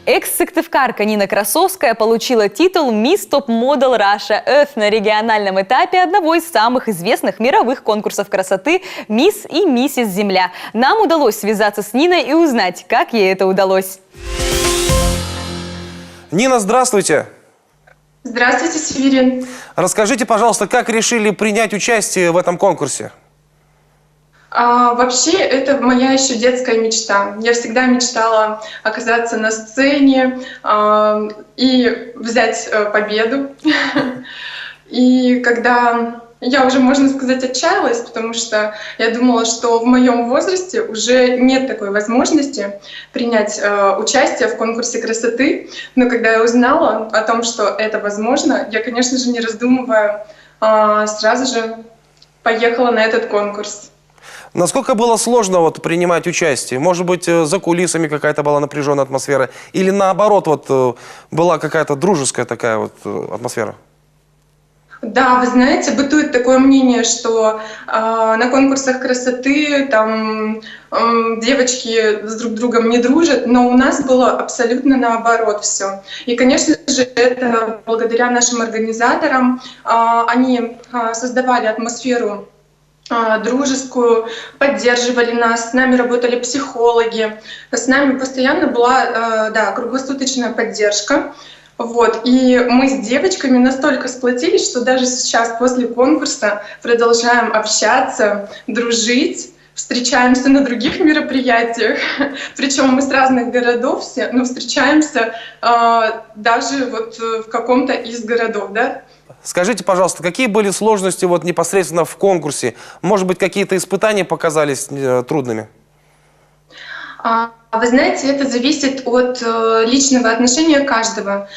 Экс-сыктывкарка Нина Красовская получила титул «Мисс Топ Модел Раша Earth» на региональном этапе одного из самых известных мировых конкурсов красоты «Мисс и Миссис Земля». Нам удалось связаться с Ниной и узнать, как ей это удалось. Нина, здравствуйте. Здравствуйте, Северин. Расскажите, пожалуйста, как решили принять участие в этом конкурсе? Вообще, это моя еще детская мечта. Я всегда мечтала оказаться на сцене и взять победу. И когда я уже, можно сказать, отчаялась, потому что я думала, что в моем возрасте уже нет такой возможности принять участие в конкурсе красоты. Но когда я узнала о том, что это возможно, я, конечно же, не раздумывая, сразу же поехала на этот конкурс. Насколько было сложно принимать участие? Может быть, за кулисами какая-то была напряженная атмосфера? Или наоборот, была какая-то дружеская такая атмосфера? Да, вы знаете, бытует такое мнение, что на конкурсах красоты там девочки с друг другом не дружат, но у нас было абсолютно наоборот все. И, конечно же, это благодаря нашим организаторам. Они создавали атмосферу дружескую, поддерживали нас, с нами работали психологи, с нами постоянно была круглосуточная поддержка. И мы с девочками настолько сплотились, что даже сейчас после конкурса продолжаем общаться, дружить, встречаемся на других мероприятиях. Причем мы с разных городов все, но встречаемся даже в каком-то из городов, да? Скажите, пожалуйста, какие были сложности непосредственно в конкурсе? Может быть, какие-то испытания показались трудными? Вы знаете, это зависит от личного отношения каждого.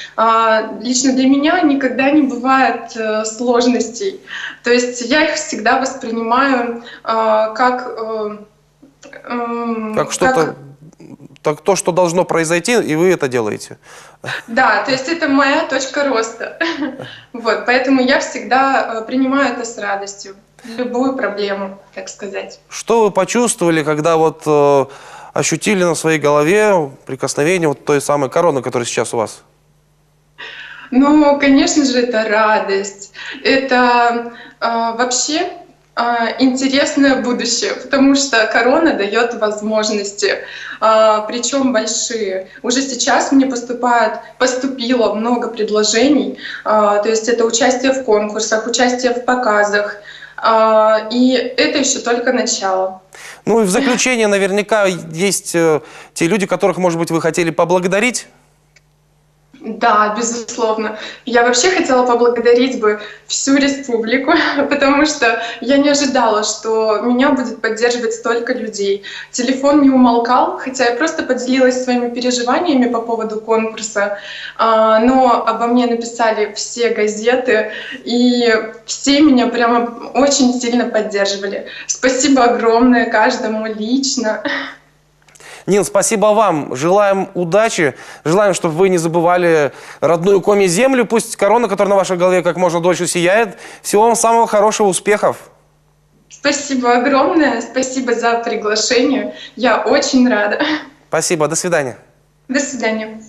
Лично для меня никогда не бывает сложностей. То есть я их всегда воспринимаю как что-то, то, что должно произойти, и вы это делаете. Да, то есть это моя точка роста. Поэтому я всегда принимаю это с радостью, любую проблему, так сказать. Что вы почувствовали, когда ощутили на своей голове прикосновение той самой короны, которая сейчас у вас? Ну, конечно же, это радость. Это вообще интересное будущее, потому что корона дает возможности, причем большие. Уже сейчас мне поступило много предложений, то есть это участие в конкурсах, участие в показах, и это еще только начало. Ну и в заключение наверняка есть те люди, которых, может быть, вы хотели поблагодарить? Да, безусловно. Я вообще хотела поблагодарить всю республику, потому что я не ожидала, что меня будет поддерживать столько людей. Телефон не умолкал, хотя я просто поделилась своими переживаниями по поводу конкурса, но обо мне написали все газеты, и все меня прямо очень сильно поддерживали. Спасибо огромное каждому лично. Нин, спасибо вам. Желаем удачи. Желаем, чтобы вы не забывали родную коми землю. Пусть корона, которая на вашей голове, как можно дольше сияет. Всего вам самого хорошего, успехов. Спасибо огромное. Спасибо за приглашение. Я очень рада. Спасибо. До свидания. До свидания.